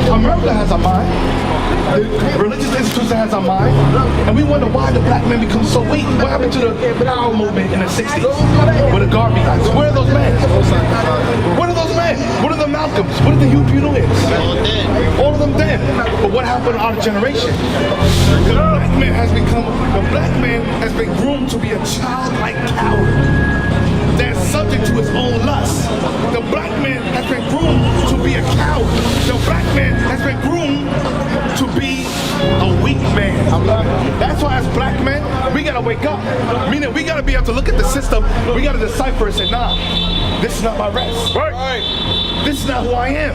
America has a mind. The religious institution has a mind. And we wonder why the black man becomes so weak. What happened to the power movement in the 60s? With the Garvey guys? Where are those men? What are those men? What are the Malcolms? What are the Hugh Buellers? All of them dead. But what happened to our generation? The black man has been groomed to be a childlike coward that's subject to his own lust. The black man has been groomed to be a coward. The black man has been groomed to be a weak man. That's why as black men, we gotta wake up. Meaning we gotta be able to look at the system, we gotta decipher and say, nah, this is not my rest. Right. This is not who I am.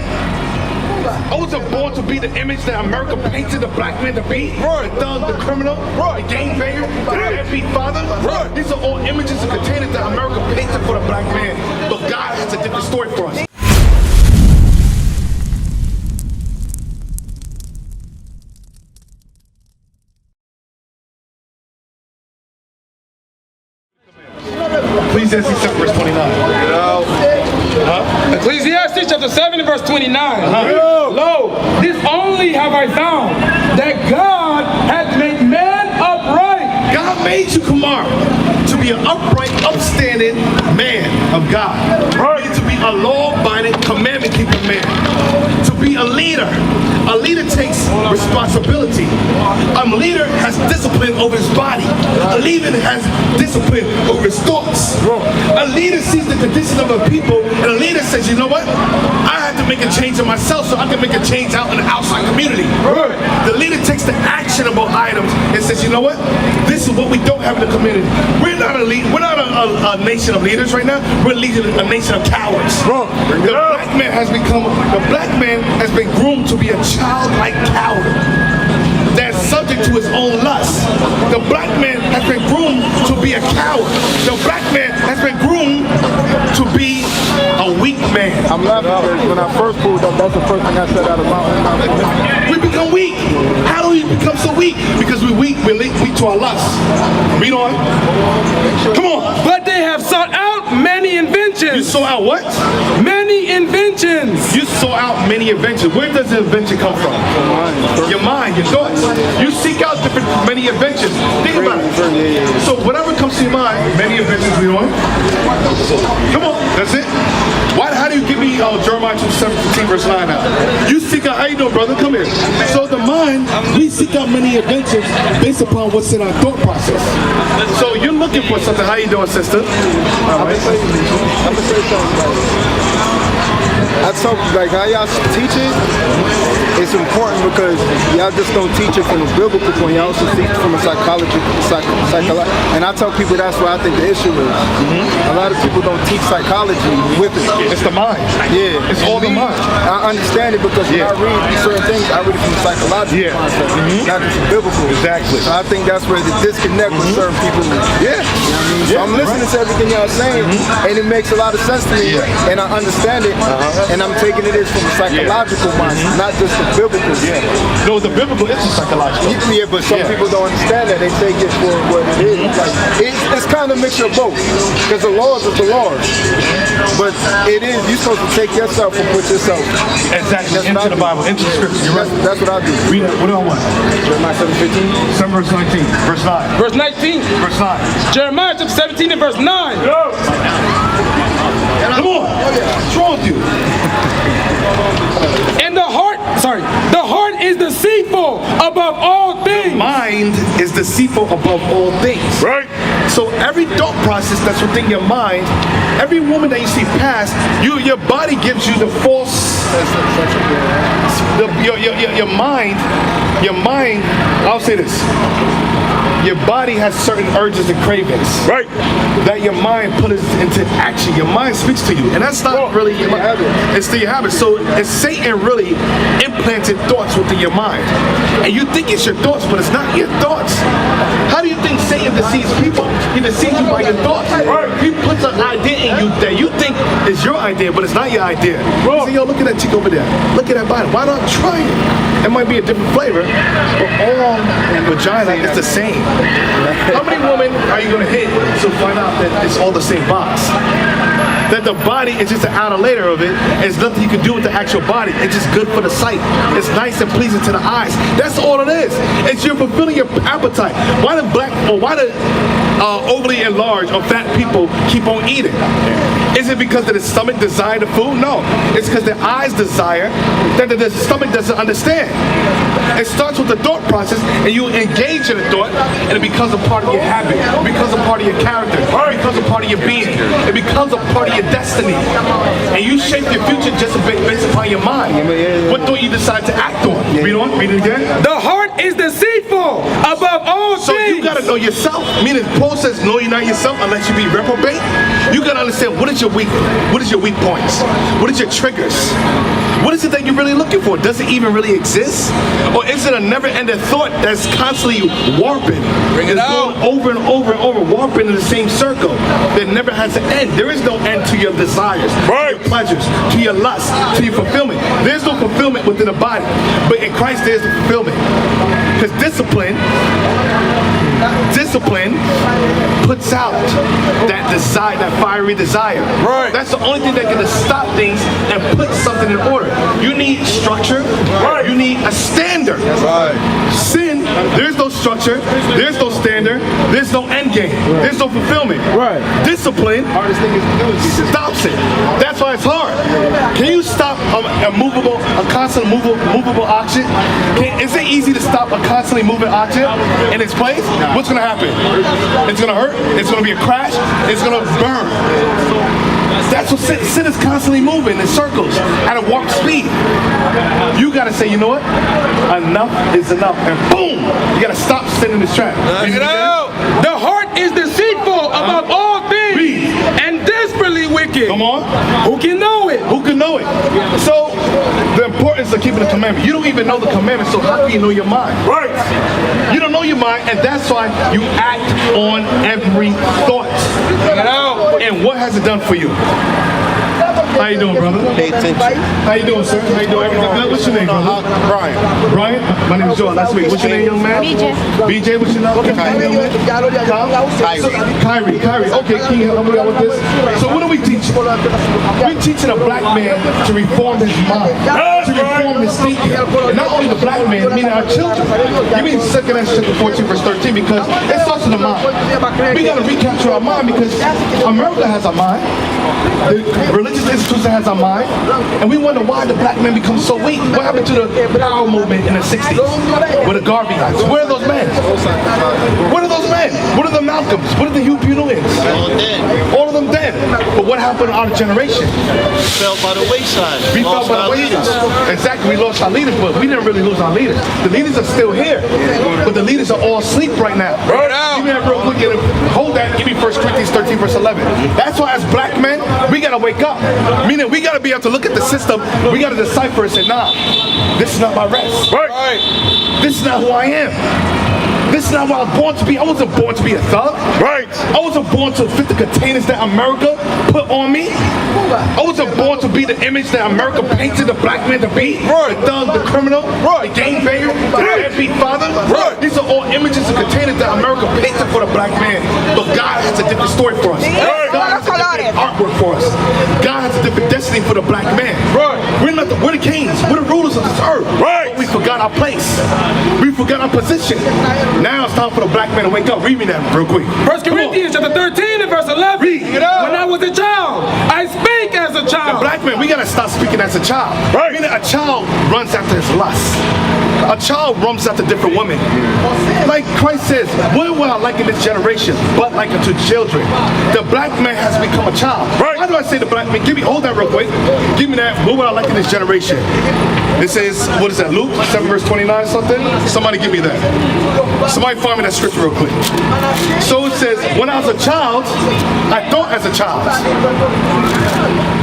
I wasn't born to be the image that America painted the black man to be. Right. The thug, the criminal, the gang banger, the deadbeat father. Right. These are all images and containers that America painted for the black man. But God has a different story for us. Ecclesiastes 7 verse 29. Ecclesiastes chapter 7 and verse 29. Lo, this only have I found, that God hath made man upright. God made you, Kumar, to be an upright, upstanding man of God. Right. To be a law-abiding, commandment-keeping man. To be a leader. A leader takes responsibility. A leader has discipline over his body. A leader has discipline over his thoughts. A leader sees the condition of a people, and a leader says, you know what? I have to make a change in myself so I can make a change out in the outside community. The leader takes the actionable items and says, you know what? This is what we don't have in the community. We're not a nation of leaders right now. We're leading a nation of cowards. The black man has been groomed to be a childlike coward that's subject to his own lust. The black man has been groomed to be a coward. The black man has been groomed to be a weak man. I'm laughing because when I first pulled up, that's the first thing I said out of my own mouth. We become weak. How do we become so weak? Because we're weak to our lust. Read on. Come on. But they have sought out many inventions. You sought out what? Many inventions. You sought out many inventions. Where does the invention come from? Your mind, your thoughts. You seek out many inventions. Think about it. So whatever comes to your mind, many inventions we on. Come on, that's it. How do you give me Jeremiah 17 verse 9 now? You seek out, how you doing, brother? Come here. So the mind, we seek out many inventions based upon what's in our thought process. So you're looking for something. How you doing, sister? I'm gonna say something. I talk like how y'all teach it. It's important because y'all just don't teach it from a biblical point. Y'all also teach it from a psychological. And I tell people that's where I think the issue is. A lot of people don't teach psychology with it. It's the mind. Yeah, it's all the mind. I understand it because when I read certain things, I read it from a psychological concept, not just biblical. Exactly. So I think that's where the disconnect with certain people is. Yeah. You know what I mean? So I'm listening to everything y'all saying, and it makes a lot of sense to me, and I understand it. And I'm taking it as from a psychological mind, not just the biblical. No, the biblical is psychological. Yeah, but some people don't understand that. They take it for what it is. It's kind of a mixture of both. Because the laws is the laws. But it is, you're supposed to take yourself and put yourself. Exactly, into the Bible, into the scripture. You're right. That's what I do. Read it. What do I want? Jeremiah 7:15. 7 verse 19. Verse 9. Verse 19. Verse 9. Jeremiah chapter 17 and verse 9. Come on. What's wrong with you? And the heart is deceitful above all things. The mind is deceitful above all things. Right. So every thought process that's within your mind, every woman that you see pass, your body gives you the false. Your mind. I'll say this. Your body has certain urges and cravings, right? That your mind puts into action. Your mind speaks to you, and that's not really your habit. It's still your habit. So it's Satan really implanted thoughts within your mind, and you think it's your thoughts, but it's not your thoughts. How do you think Satan deceives people? He deceives you by your thoughts. He puts an idea in you that you think is your idea, but it's not your idea. You say, yo, look at that chick over there. Look at that body. Why not try it? It might be a different flavor, but all vagina is the same. How many women are you going to hit to find out that it's all the same box? that the body is just an outer layer of it. There's nothing you can do with the actual body. It's just good for the sight. It's nice and pleasing to the eyes. That's all it is. It's you're fulfilling your appetite. Why do overly enlarged or fat people keep on eating? Is it because that the stomach desire the food? No. It's because their eyes desire that the stomach doesn't understand. It starts with the thought process, and you engage in the thought, and it becomes a part of your habit. It becomes a part of your character. It becomes a part of your being. It becomes a part of your destiny. And you shape your future just based upon your mind. What thought you decide to act on? Read on. Read it again. The heart is deceitful above all things. So you got to know yourself. Meaning Paul says, know you not yourself unless you be reprobate. You got to understand what is your weak points? What is your triggers? What is it that you're really looking for? Does it even really exist? Or is it a never-ending thought that's constantly warping? Bring it out. Going over and over and over, warping in the same circle that never has an end. There is no end to your desires, to your pleasures, to your lust, to your fulfillment. There's no fulfillment within the body. But in Christ, there's the fulfillment. Because discipline puts out that desire, that fiery desire. Right. That's the only thing that can stop things and put something in order. You need structure. Right. You need a standard. Right. Sin, there's no structure, there's no standard, there's no end game, there's no fulfillment. Right. Discipline stops it. That's why it's hard. Can you stop a constantly movable object? Is it easy to stop a constantly moving object in its place? What's going to happen? It's going to hurt. It's going to be a crash. It's going to burn. That's what sin is constantly moving in circles at a warp speed. You got to say, you know what? Enough is enough. And boom! You got to stop sin in this track. The heart is deceitful above all things and desperately wicked. Come on. Who can know it? Who can know it? So, the importance of keeping the commandment. You don't even know the commandment, so how can you know your mind? Right. You don't know your mind, and that's why you act on every thought. And what has it done for you? How you doing, brother? Pay attention. How you doing, sir? How you doing? Everything good? What's your name, brother? Brian. Brian? My name is Joel. Last week. What's your name, young man? BJ. BJ, what's your name? Okay, Kyrie. Okay, can you help me out with this? So what are we teaching? We're teaching a black man to reform his mind, to reform his thinking. And not only the black man, meaning our children. You mean 2 Chapter 14, verse 13, because it starts in the mind. We got to recapture our mind because America has a mind. The religious institution has our mind, and we wonder why the black man becomes so weak. What happened to the power movement in the 60s with the Garvey guys? Where are those men? What are those men? What are the Malcolms? What are the Hugh Buellins? All of them dead. But what happened to our generation? Fell by the wayside. We fell by the wayside. Exactly, we lost our leaders, but we didn't really lose our leaders. The leaders are still here, but the leaders are all asleep right now. Give me that real quick. Hold that. Give me 1 Corinthians 13, verse 11. That's why as black men, we gotta wake up. Meaning we gotta be able to look at the system. We gotta decipher and say, nah, this is not my rest. Right. This is not who I am. This is not what I was born to be. I wasn't born to be a thug. Right. I wasn't born to fit the containers that America put on me. I wasn't born to be the image that America painted the black man to be. Right. The thug, the criminal, the gangbanger, the deadbeat father. Right. These are all images and containers that America painted for the black man. But God has a different story for us. God has a different artwork for us. God has a different destiny for the black man. Right. We're the kings. We're the rulers of this earth. Right. But we forgot our place. We forgot our position. Now it's time for the black man to wake up. Read me that real quick. 1 Corinthians chapter 13 and verse 11. Read. When I was a child, I spake as a child. The black man, we gotta stop speaking as a child. Right. Meaning a child runs after his lust. A child runs after different women. Like Christ says, what will I like in this generation, but like unto children? The black man has become a child. Right. How do I say the black man? Hold that real quick. Give me that. What will I like in this generation? It says, what is that, Luke 7 verse 29 something? Somebody give me that. Somebody find me that scripture real quick. So it says, when I was a child, I thought as a child.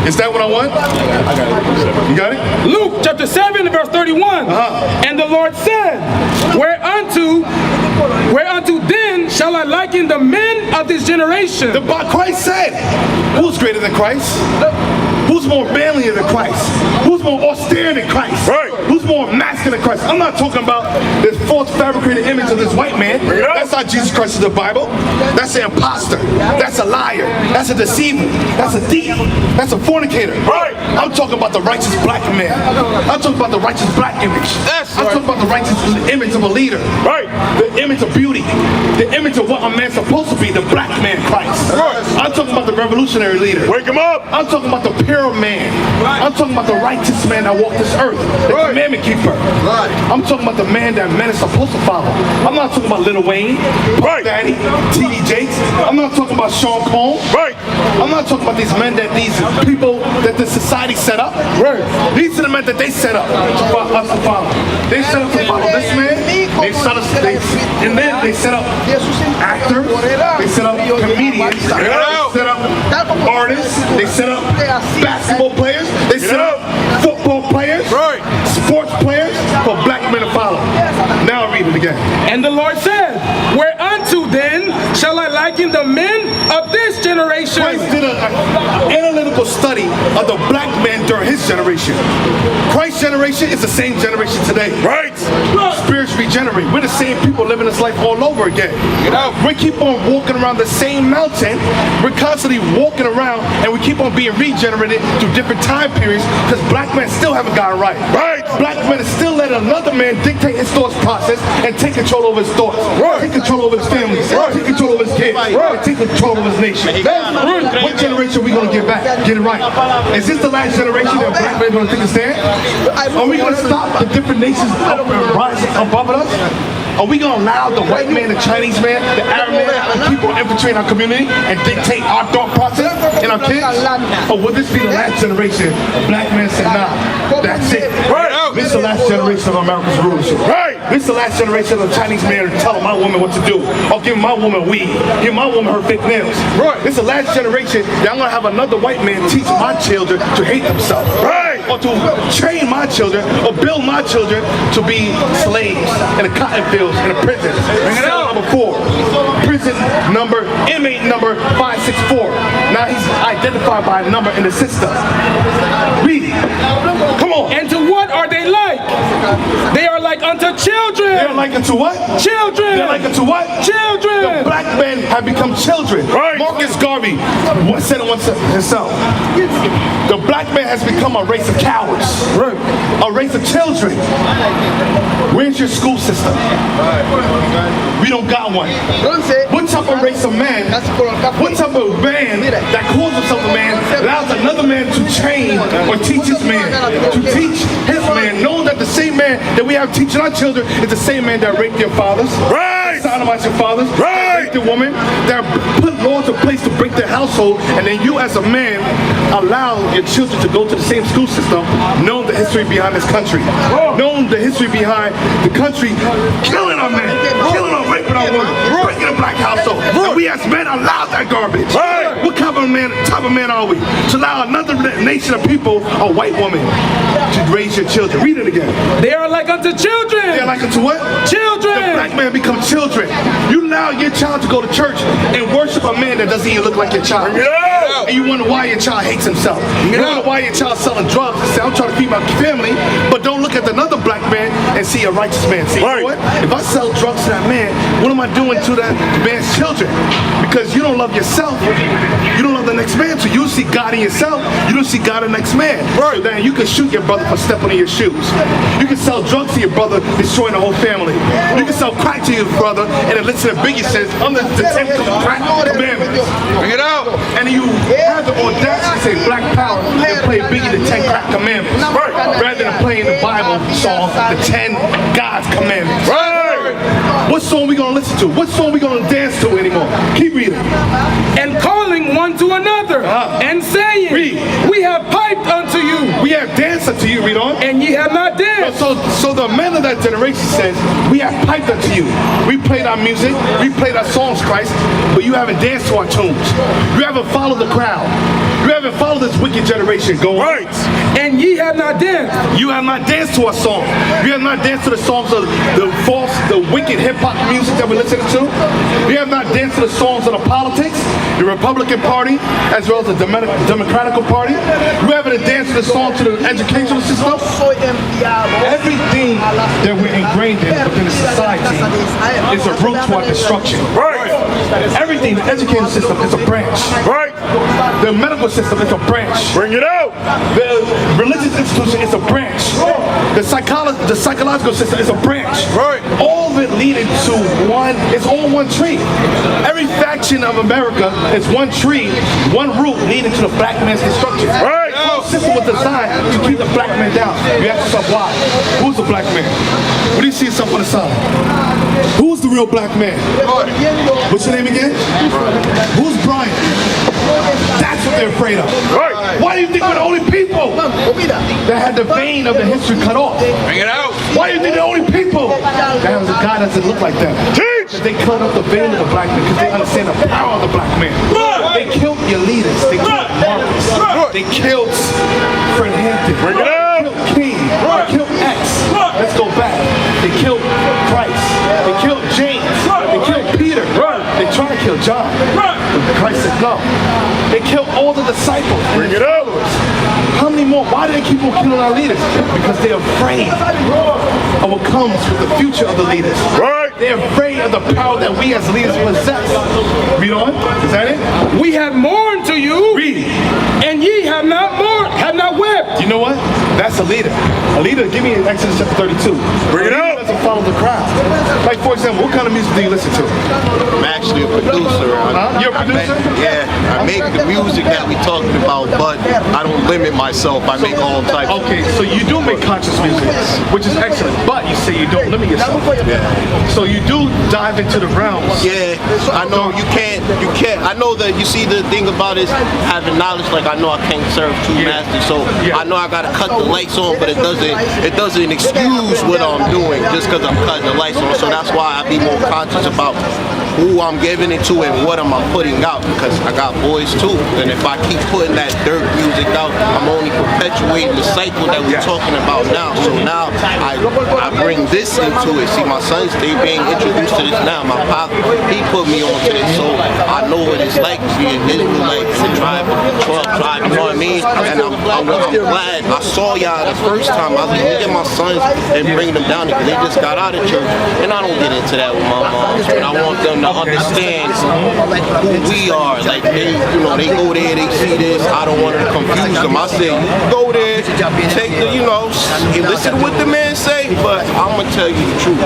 Is that what I want? I got it. You got it? Luke chapter 7 verse 31. And the Lord said, Whereunto then shall I liken the men of this generation? Christ said, who's greater than Christ? Who's more manlier than Christ? Who's more austere than Christ? Right. Who's more master walking in Christ. I'm not talking about this false fabricated image of this white man. That's not Jesus Christ in the Bible. That's an imposter. That's a liar. That's a deceiver. That's a thief. That's a fornicator. Right. I'm talking about the righteous black man. I'm talking about the righteous black image. I'm talking about the righteous image of a leader. Right. The image of beauty. The image of what a man's supposed to be, the black man Christ. Right. I'm talking about the revolutionary leader. Wake him up. I'm talking about the pure man. Right. I'm talking about the righteous man that walked this earth, the commandment keeper. Right. I'm talking about the man that men is supposed to follow. I'm not talking about Lil Wayne, Puff Daddy, T.D. Jakes. I'm not talking about Sean Combs. Right. I'm not talking about these men that these people that the society set up. Right. These are the men that they set up for us to follow. They set up to follow this man. They set up, and then they set up actors. They set up comedians. They set up artists. They set up basketball players. They set up football players. Right. Sports players for black men to follow. Now I read it again. And the Lord said, whereunto then shall I liken the men of this generation? Christ did an analytical study of the black man during his generation. Christ's generation is the same generation today. Right. Spiritually regenerate. We're the same people living this life all over again. You know, we keep on walking around the same mountain. We're constantly walking around and we keep on being regenerated through different time periods because black men still haven't gotten right. Right. Black men is still letting another man dictate his thoughts process and take control over his thoughts. Right. Take control over his family. Right. Take control over his kids. Right. And take control of his nation. Right. What generation are we going to get back? Get it right. Is this the last generation that black men are going to take a stand? Are we going to stop the different nations rising above us? Are we going to allow the white man, the Chinese man, the Arab man, the people infiltrate our community and dictate our thought process and our kids? Or will this be the last generation? Black men say, nah, that's it. Right. This is the last generation of America's rulership. Right. This is the last generation of the Chinese man telling my woman what to do. Or giving my woman weed. Give my woman her fake nails. Right. This is the last generation that I'm going to have another white man teach my children to hate themselves. Right. Or to train my children or build my children to be slaves in the cotton fields in the prisons. Cell number 4. Prison number, inmate number 564. Now he's identified by a number in the system. Read it. Come on. And to what are they like? They are like unto children. They're like unto what? Children. They're like unto what? Children. The black men have become children. Right. Marcus Garvey said it once himself. The black man has become a race of cowards. Right. A race of children. Where's your school system? We don't got one. What type of race of man, what type of man that calls himself a man allows another man to train or teach his man, to teach his man, knowing that the same man that we have teaching our children is the same man that raped your fathers, right? Sodomized your fathers, right? Raped your woman, that put laws in place to break their household, and then you as a man allow your children to go to the same school system, knowing the history behind this country, knowing the history behind the country killing our men, killing our raping our women, breaking a black household. And we as men allow that garbage. Right. What type of man are we? To allow another nation of people, a white woman, to raise your children. Read it again. They are like unto children. They are like unto what? Children. The black man become children. You allow your child to go to church and worship a man that doesn't even look like your child. Yeah. And you wonder why your child hates himself. You wonder why your child's selling drugs and say, I'm trying to feed my family, but don't look at another black man and see a righteous man. See, right. You know what? If I sell drugs to that man, what am I doing to that man's children? Because you don't love yourself. You don't love the next man. So you see God in yourself. You don't see God in the next man. Right. So then you can shoot your brother for stepping in your shoes. You can sell drugs to your brother, destroying the whole family. You can sell crack to your brother, and then listen to Biggie says, under the 10 crack commandments. Bring it out. And you have the audacity to say black power and play Biggie the 10 crack commandments. Right. Rather than playing the Bible song, the 10 God's commandments. Right. What song we gonna listen to? What song we gonna dance to anymore? Keep reading. And calling one to another, and saying, we have piped unto you. We have danced unto you, read on. And ye have not danced. So the men of that generation says, we have piped unto you. We played our music, we played our songs, Christ, but you haven't danced to our tunes. You haven't followed the crowd. You You haven't followed this wicked generation. Go on. And ye have not danced. You have not danced to our song. You have not danced to the songs of the wicked hip-hop music that we're listening to. You have not danced to the songs of the politics, the Republican Party, as well as the Democratic Party. You haven't danced to the song to the educational system. Everything that we're ingrained in within the society is a root to our destruction. Everything, the education system is a branch. The medical system is a branch. Bring it out. The religious institution is a branch. The psychological system is a branch. All of it leading to one, it's all one tree. Every faction of America is one tree, one root leading to the black man's destruction. The whole system was designed to keep the black man down. You ask yourself why? Who's the black man? What do you see yourself on the side? Who's the real black man? What's your name again? Who's Brian? That's what they're afraid of. Why do you think we're the only people that had the vein of the history cut off? Bring it out. Why do you think the only people that has a God doesn't look like them? They cut off the vein of the black man because they understand the power of the black man. They killed your leaders. They killed Marcus. They killed Fred Hampton. Bring it out. They killed King. They killed X. Let's go back. They killed Christ. They killed James. They killed Peter. They tried to kill John. But Christ said no. They killed all the disciples. Bring it out. How many more? Why do they keep on killing our leaders? Because they're afraid of what comes with the future of the leaders. They're afraid of the power that we as leaders possess. Read on. Is that it? We have mourned to you. Read. And ye have not mourned, have not wept. You know what? That's a leader. A leader, give me Exodus chapter 32. Bring it out. Doesn't follow the crowd. Like, for example, what kind of music do you listen to? I'm actually a producer. You're a producer? I make the music that we talking about, but I don't limit myself. I make all types. Okay, so you do make conscious music, which is excellent. But you say you don't limit yourself. So you do dive into the realms. I know you can't. I know that you see the thing about is having knowledge. Like I know I can't serve two masters, so I know I gotta cut the lights on, but it doesn't excuse what I'm doing just because I'm cutting the lights on. So that's why I be more conscious about who I'm giving it to and what am I putting out, because I got boys too, and if I keep putting that dirt music out, I'm only perpetuating the cycle that we're talking about now. So now I bring this into it. See, my sons, they being introduced to this now. My pop, he put me on to this, so I know what it's like to be an Israelite and driving a 12 tribe, you know what I mean? And I'm glad I saw y'all the first time. I was like, look at my sons and bring them down because they just got out of church, and I don't get into that with my moms, but I want them to understand who we are. Like they go there, they see this. I don't want to confuse them. I say, you go there, take the, listen to what the man say, but I'm gonna tell you the truth.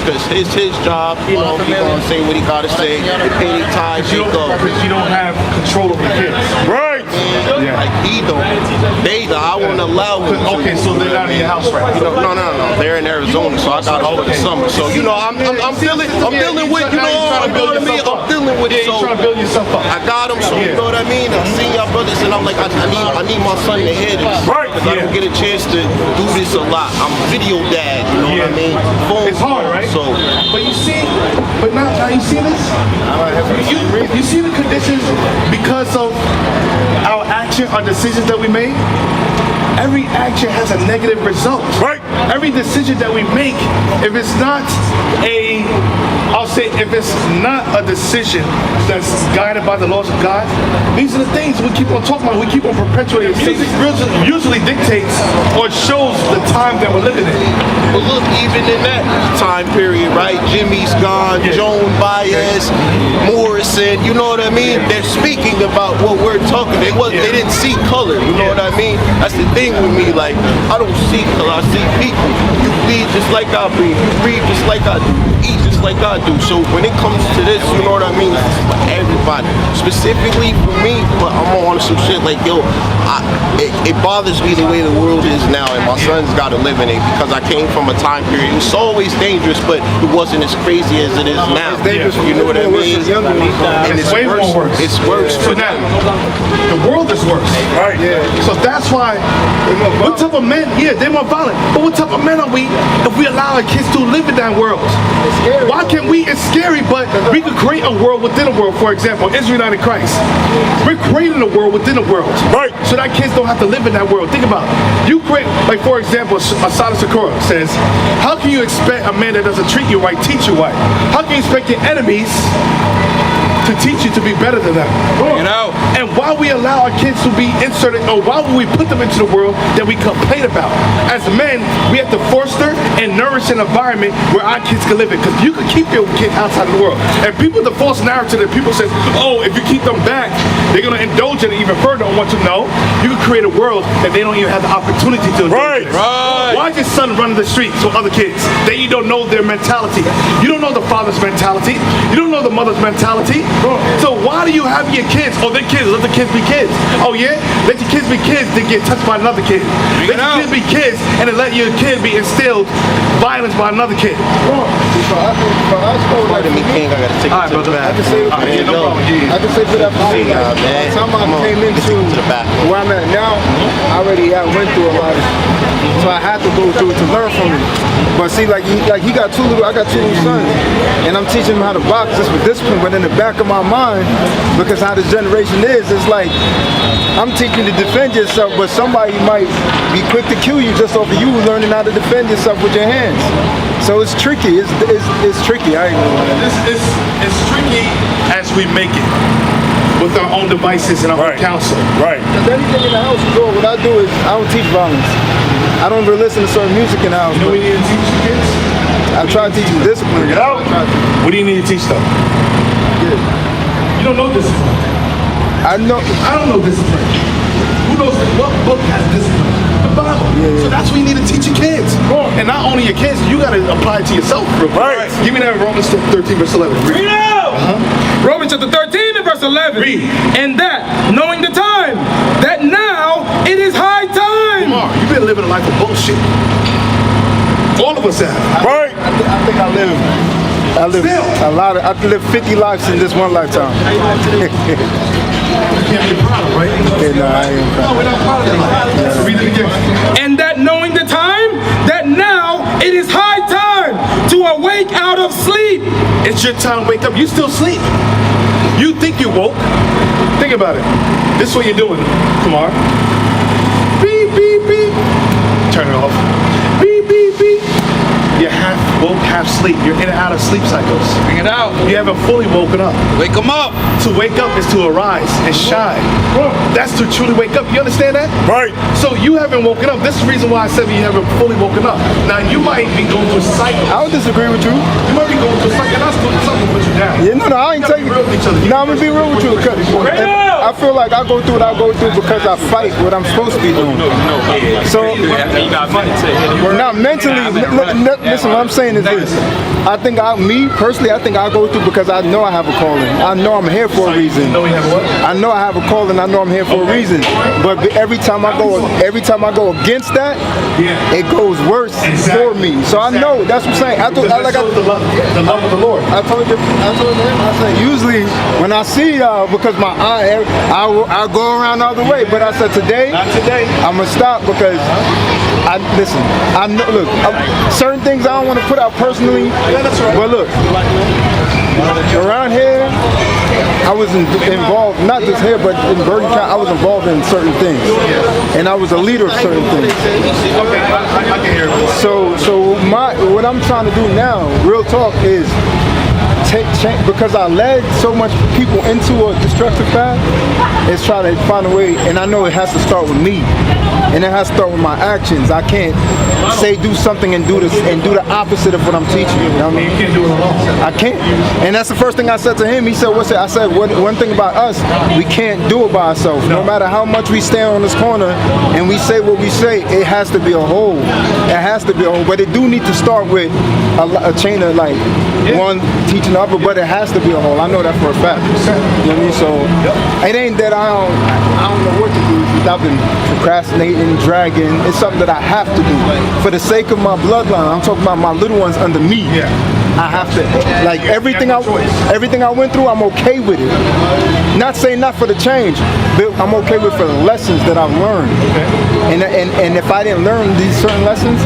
Because it's his job, he gonna say what he gotta say, pay their tithes, he go. Because you don't have control of the kids. Right. Like he don't. I won't allow him. Okay, so they're not in your house right now. No. They're in Arizona, so I got them for the summer. So I'm dealing with, I'm dealing with it. So trying to build yourself up. I got them, so you know what I mean? I see y'all brothers, and I'm like, I need my son to hear this. Right. Because I don't get a chance to do this a lot. I'm a video dad, you know what I mean? It's hard, right? So, but you see, now you see this? You see the conditions because of our action, our decisions that we made? Every action has a negative result. Right. Every decision that we make, if it's not if it's not a decision that's guided by the laws of God, these are the things we keep on talking about. We keep on perpetuating. Music usually dictates or shows the time that we're living in. But look, even in that time period, right? Jimmy's gone, Joan Baez, Morrison, you know what I mean? They're speaking about what we're talking. They didn't see color, you know what I mean? That's the thing with me, like, I don't see color, I see people. You bleed just like I bleed, you breathe just like I do, you eat just like I do. So when it comes to this, you know what I mean? It's for everybody, specifically for me, but I'm on some shit like, yo, it bothers me the way the world is now, and my son's gotta live in it, because I came from a time period, it was always dangerous, but it wasn't as crazy as it is now. You know what I mean? And it's way worse. More worse. It's worse for now. The world is worse. Right. Yeah. So that's why, what type of men, they're more violent, but what type of men are we if we allow our kids to live in that world? Why can't we? It's scary, but we could create a world within a world. For example, Israelite in Christ. We're creating a world within a world. Right. So that kids don't have to live in that world. Think about it. You create, like for example, Asada Sakura says, how can you expect a man that doesn't treat you right, teach you right? How can you expect your enemies to teach you to be better than them? You know. And why we allow our kids to be inserted, or why would we put them into the world that we complain about? As men, we have to foster and nourish an environment where our kids can live in. Because you can keep your kid outside of the world. And people, the false narrative that people say, oh, if you keep them back, they're going to indulge in it even further. I want you to know, you can create a world that they don't even have the opportunity to indulge in. Right. Why is your son running the streets with other kids? That you don't know their mentality. You don't know the father's mentality. You don't know the mother's mentality. So why do you have your kids? Oh, they're kids. Let the kids be kids. Oh yeah? Let your kids be kids, then get touched by another kid. Let your kids be kids, and then let your kid be instilled violence by another kid. Pardon me, King. I gotta take it to the back. I can say for that for me. By the time I came into where I'm at now, I already went through a lot of it. So I had to go through it to learn from it. But see, like he got I got two little sons, and I'm teaching them how to box just with discipline. But in the back of my mind, because how this generation is, it's like I'm teaching you to defend yourself, but somebody might be quick to kill you just off of you learning how to defend yourself with your hands. So it's tricky. It's tricky. I ain't gonna lie. It's tricky as we make it with our own devices and our own counsel. Right. Because anything in the house, what I do is I don't teach violence. I don't really listen to certain music in the house. You know what we need to teach your kids? I try to teach them discipline. Get out. What do you need to teach them? You don't know discipline. I don't know discipline. Who knows what book has discipline? The Bible. So that's what you need to teach your kids. And not only your kids, you got to apply it to yourself. Right. Give me that Romans 13 verse 11. Read out. Romans chapter 13 and verse 11. Read. And that, knowing the time, that now it is high time. Mark, you've been living a life of bullshit. All of us have. Right. I think I live a lot of. I lived 50 lives in this one lifetime. You can't be proud of, right? No, I ain't proud. No, we're not proud of that. Read it again. And that knowing the time, that now it is high time to awake out of sleep. It's your time to wake up. You still sleep. You think you woke. Think about it. This is what you're doing, Kumar. Beep, beep, beep. Turn it off. Beep, beep, beep. You're half woke, half sleep. You're in and out of sleep cycles. Bring it out. You haven't fully woken up. Wake them up. To wake up is to arise and shine. That's to truly wake up. You understand that? Right. So you haven't woken up. This is the reason why I said you haven't fully woken up. Now you might be going through cycles. I would disagree with you. You might be going through cycles. And that's something to put you down. Yeah, no, I ain't taking. No, I'm gonna be real with you. I feel like I go through what I go through because I fight what I'm supposed to be doing. So, not mentally. Listen, what I'm saying is this. I think me personally, I think I go through because I know I have a calling. I know I'm here for a reason. I know I have a calling. I know I'm here for a reason. But every time I go against that, it goes worse for me. So I know that's what I'm saying. The love of the Lord. I told him. I said usually when I see y'all, because my eye, I go around the other way. But I said today, Not today. I'm gonna stop because I know. Look, certain things I don't want to put out personally. That's right. But look, around here, I was involved, not just here, but in Bergen County, I was involved in certain things. And I was a leader of certain things. Okay, I can hear it. So what I'm trying to do now, real talk, is change, because I led so much people into a destructive path, is try to find a way, and I know it has to start with me. And it has to start with my actions. I can't say do something and do the opposite of what I'm teaching. You know what I mean? You can't do it alone. I can't. And that's the first thing I said to him. He said, what's it? I said, one thing about us, we can't do it by ourselves. No matter how much we stand on this corner and we say what we say, it has to be a whole. It has to be a whole. But it do need to start with a chain of like one teaching the other, but it has to be a whole. I know that for a fact. You know what I mean? So it ain't that I don't know what to do. I've been procrastinating, dragging. It's something that I have to do for the sake of my bloodline. I'm talking about my little ones under me. Yeah. I have to, like everything I went through, I'm okay with it. Not saying not for the change, but I'm okay with for the lessons that I've learned. And if I didn't learn these certain lessons,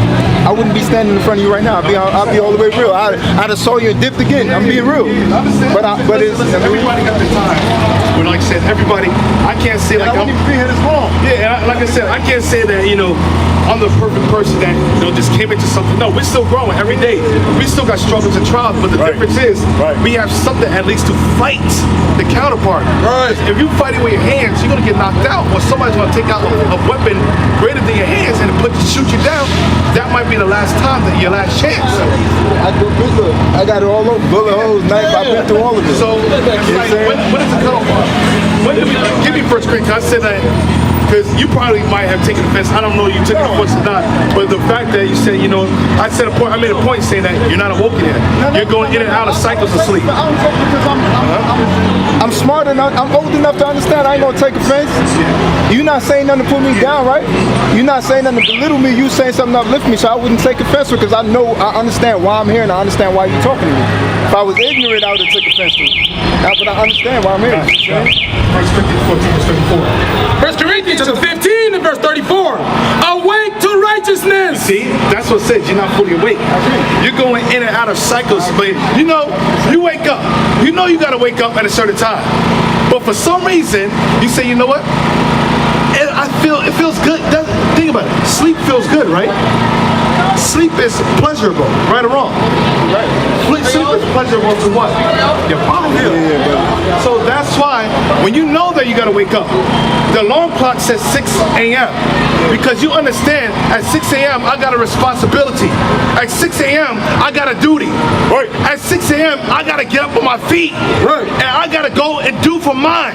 I wouldn't be standing in front of you right now. I'd be all the way real. I'd have saw you and dipped again. I'm being real. But it's everybody got their time. But like I said, everybody, I can't say like I'm wrong. Yeah, like I said, I can't say that, you know, I'm the perfect person that, you know, just came into something. No, we're still growing every day. We still got struggles and trials, but the difference is we have something at least to fight the counterpart. Right. If you fight it with your hands, you're gonna get knocked out, or somebody's gonna take out a weapon greater than your hands and shoot you down. That might be the last time, your last chance. I got it all over. Bullet holes, knife. I've been through all of it. So it's like, when is the cutoff? Give me first grade. I said that because you probably might have taken offense. I don't know if you took offense or not, but the fact that you said, you know, I made a point saying that you're not awoken yet. You're going in and out of cycles of sleep. I'm smart enough. I'm old enough to understand. I ain't gonna take offense. You're not saying nothing to put me down, right? You're not saying nothing to belittle me. You saying something to uplift me, so I wouldn't take offense because I understand why I'm here and I understand why you're talking to me. If I was ignorant, I would have took offense to it. But I understand why I'm here. 1 Corinthians 14, verse 34. 1 Corinthians chapter 15 and verse 34. Awake to righteousness. See, that's what it says. You're not fully awake. You're going in and out of cycles, but you know, you wake up. You know you got to wake up at a certain time. But for some reason, you say, you know what? It feels good. Think about it. Sleep feels good, right? Sleep is pleasurable, right or wrong? Right. Sleep is pleasurable to what? Your body. So that's why when you know that you gotta wake up, the alarm clock says 6 a.m. because you understand at 6 a.m. I got a responsibility. At 6 a.m. I got a duty. Right. At 6 a.m. I gotta get up on my feet. Right. And I gotta go and do for mine.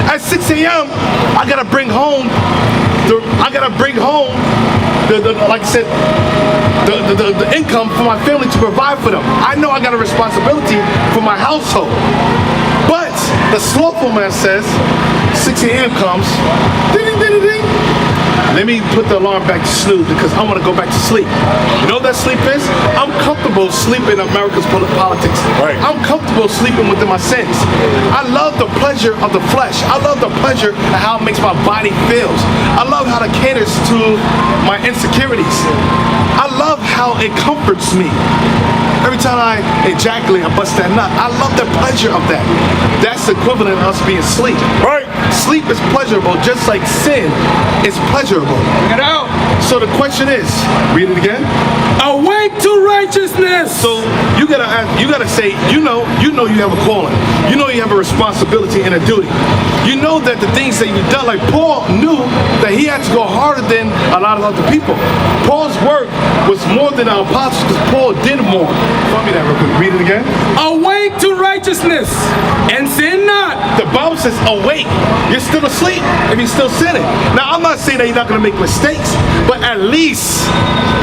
At 6 a.m. I gotta bring home. Like I said, the income for my family to provide for them. I know I got a responsibility for my household. But the slothful man says, 6 a.m. comes, ding, ding, ding, ding. Let me put the alarm back to snooze because I want to go back to sleep. You know what that sleep is? I'm comfortable sleeping in America's politics. Right. I'm comfortable sleeping within my sins. I love the pleasure of the flesh. I love the pleasure of how it makes my body feels. I love how it caters to my insecurities. I love how it comforts me. Every time I ejaculate, I bust that nut. I love the pleasure of that. That's the equivalent of us being asleep. Right. Sleep is pleasurable, just like sin is pleasurable. Bring it out. So the question is, read it again. Awake to righteousness. So you gotta say, you know you have a calling. You know you have a responsibility and a duty. You know that the things that you've done, like Paul knew that he had to go harder than a lot of other people. Paul's work was more than our apostles because Paul did more. Tell me that real quick. Read it again. Awake to righteousness and sin not. The Bible says awake. You're still asleep if you're still sinning. Now, I'm not saying that you're not going to make mistakes, but at least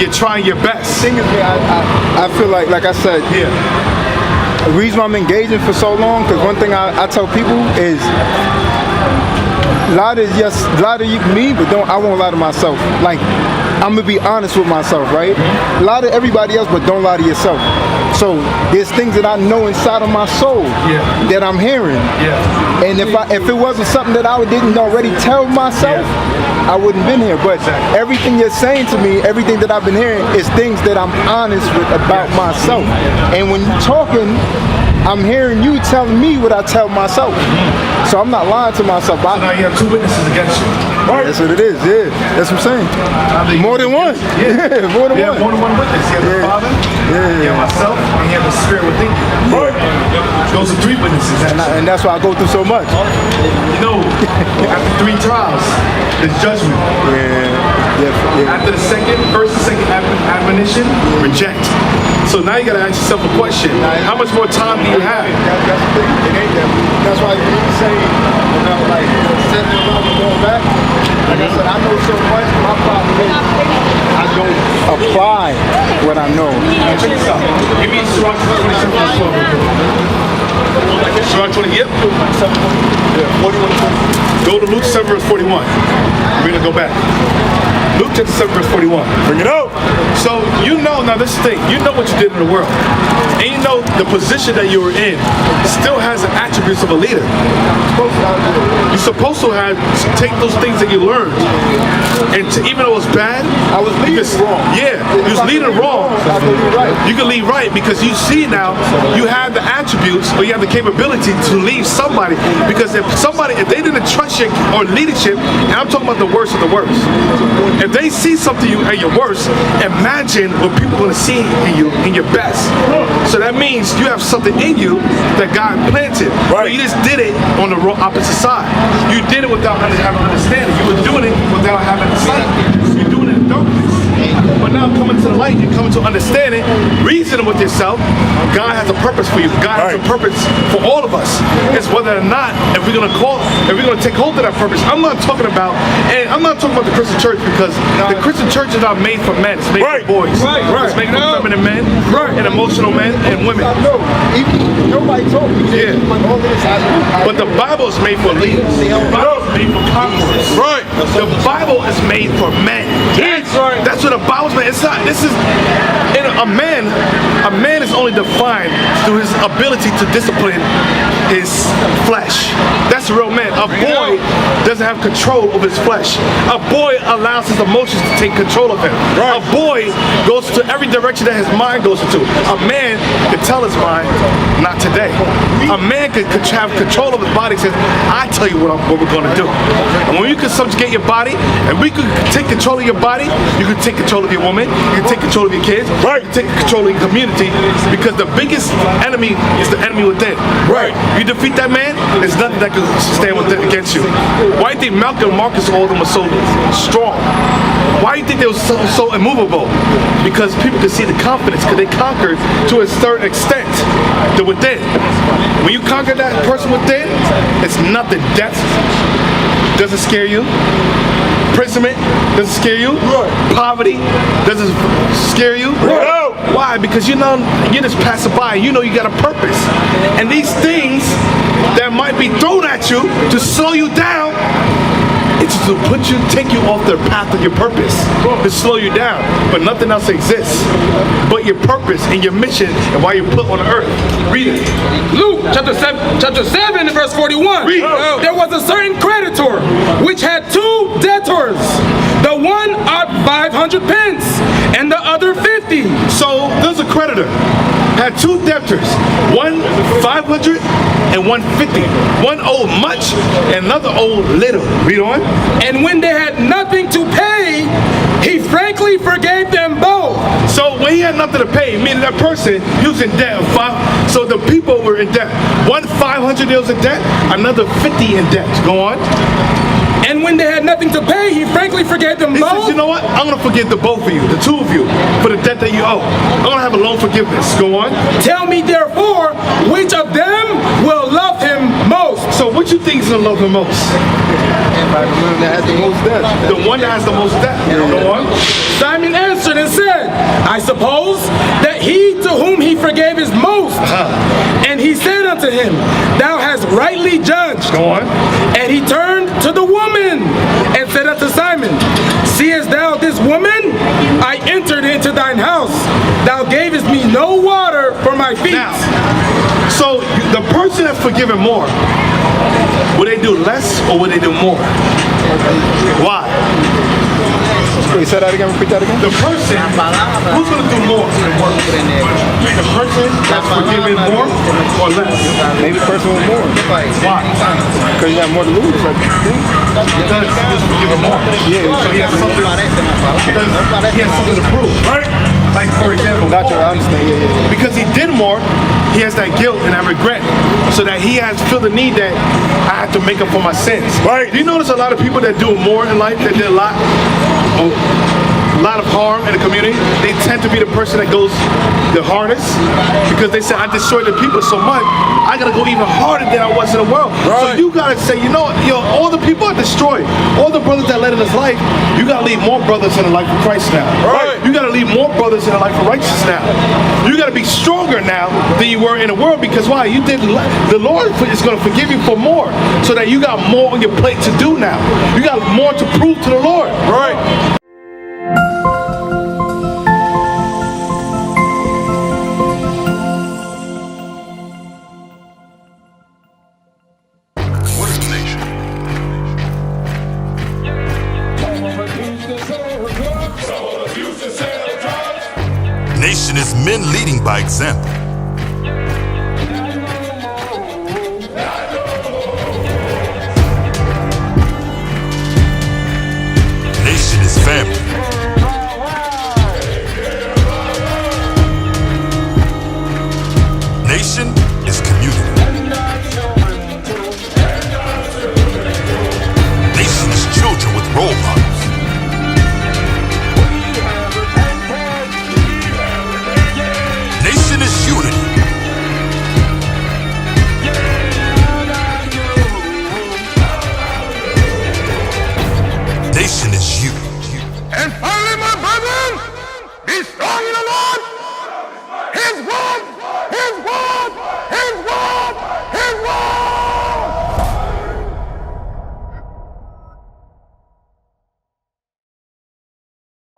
you're trying your best. The thing is, I feel like I said, the reason I'm engaging for so long, because one thing I tell people is, lie to me, but I won't lie to myself. Like, I'm gonna be honest with myself, right? Lie to everybody else, but don't lie to yourself. So there's things that I know inside of my soul that I'm hearing. And if it wasn't something that I didn't already tell myself, I wouldn't been here. But everything you're saying to me, everything that I've been hearing is things that I'm honest with about myself. And when you're talking, I'm hearing you telling me what I tell myself. So I'm not lying to myself. So now you have two witnesses against you. Right. That's what it is, that's what I'm saying. More than one. Yeah, more than one. More than one witness. You have the Father, you have myself, and you have the Spirit within you. Right. Those are three witnesses. And that's why I go through so much. You know, after 3 trials, there's judgment. After the first and second admonition, reject. So now you gotta ask yourself a question. How much more time do you have? That's the thing. It ain't that. That's why you say, like, setting it up and going back. Like I said, I know so much. My problem is I don't apply what I know. Check this out. Give me Sirach 27 verse 12. Sirach 20, yep. 41. Go to Luke 7 verse 41. We're gonna go back. Luke chapter 7 verse 41. Bring it out. So you know, now this thing, you know what you did in the world. And you know the position that you were in still has the attributes of a leader. You're supposed to take those things that you learned, and even though it was bad, I was leading wrong. Yeah, you was leading wrong. I can lead right. You can lead right because you see now you have the attributes or you have the capability to lead somebody. Because if they didn't trust you or leadership, and I'm talking about the worst of the worst, if they see something you at your worst, imagine what people are going to see in you in your best. So that means you have something in you that God planted. Right. But you just did it on the opposite side. You did it without having understanding. You were doing it without having sight. You're doing it in darkness. But now coming to the light, you're coming to understanding, reasoning with yourself. God has a purpose for you. God has a purpose for all of us. It's whether or not if we're gonna take hold of that purpose. I'm not talking about the Christian church because the Christian church is not made for men. It's made for boys. It's made for feminine men and emotional men and women. No, nobody told me. Yeah. But the Bible is made for leaders. The Bible is made for conquerors. Right. The Bible is made for men. That's what the Bible's made. It's not. This is a man. A man is only defined through his ability to discipline his flesh. That's a real man. A boy doesn't have control over his flesh. A boy allows his emotions to take control of him. A boy goes to every direction that his mind goes into. A man can tell his mind, not today. A man can have control of his body. Says, I tell you what we're going to do. And when you can subjugate your body, and we could take control of your body, you can take control of your woman, you can take control of your kids, you can take control of your community, because the biggest enemy is the enemy within. You defeat that man, there's nothing that can stand against you. Why do you think Malcolm and Marcus, all of them were so strong? Why do you think they were so immovable? Because people could see the confidence, because they conquered to a certain extent the within. When you conquer that person within, it's nothing. Death doesn't scare you. Imprisonment doesn't scare you. Poverty doesn't scare you. Why? Because you know you're just passing by. You know you got a purpose, and these things that might be thrown at you to slow you down, it's to take you off the path of your purpose, to slow you down. But nothing else exists but your purpose and your mission and why you're put on the earth. Read it. Luke chapter 7 and verse 41. Read. There was a certain creditor which had two debtors. The one ought 500 pence and the other 50. So there's a creditor. Had two debtors, one 500 and one 50. One owed much and another owed little. Read on. And when they had nothing to pay, he frankly forgave them both. So when he had nothing to pay, meaning that person, he was in debt. So the people were in debt. One 500 was in debt, another 50 in debt. Go on. And when they had nothing to pay, he frankly forgave them both. He says, you know what? I'm going to forgive the both of you, the two of you, for the debt that you owe. I'm going to have a loan forgiveness. Go on. Tell me therefore, which of them will love him most? So what you think is going to love him most? The one that has the most debt. The one that has the most debt. Go on. Simon answered and said, I suppose that he to whom he forgave is most. And he said unto him, thou hast rightly judged. Go on. And he turned to the woman and said unto Simon, seest thou this woman? I entered into thine house. Thou gavest me no water for my feet. Now, so the person that's forgiven more, would they do less or would they do more? Why? Wait, say that again, repeat that again. The person, who's going to do more in the work? The person that's forgiven more or less? Maybe the person with more. Why? Because you have more to lose. Like, Because he's forgiven more. Yeah. So he has something to prove, right? Like, for example, Not your understand. Yeah. because he did more, he has that guilt and that regret, so that he has feel the need that I have to make up for my sins. Right? Do you notice a lot of people that do more in life, that did a lot of harm in the community? They tend to be the person that goes the hardest, because they say, I destroyed the people so much, I gotta go even harder than I was in the world. So you gotta say, you know, all the people are destroyed, all the brothers that led in his life, you gotta leave more brothers in the life of Christ now. Right? You gotta leave more brothers in the life of righteousness now. You gotta be stronger now than you were in the world, because why? You did, the Lord is gonna forgive you for more, so that you got more on your plate to do now. You got more to prove to the Lord. Right? nation is men leading by example. Nation is family.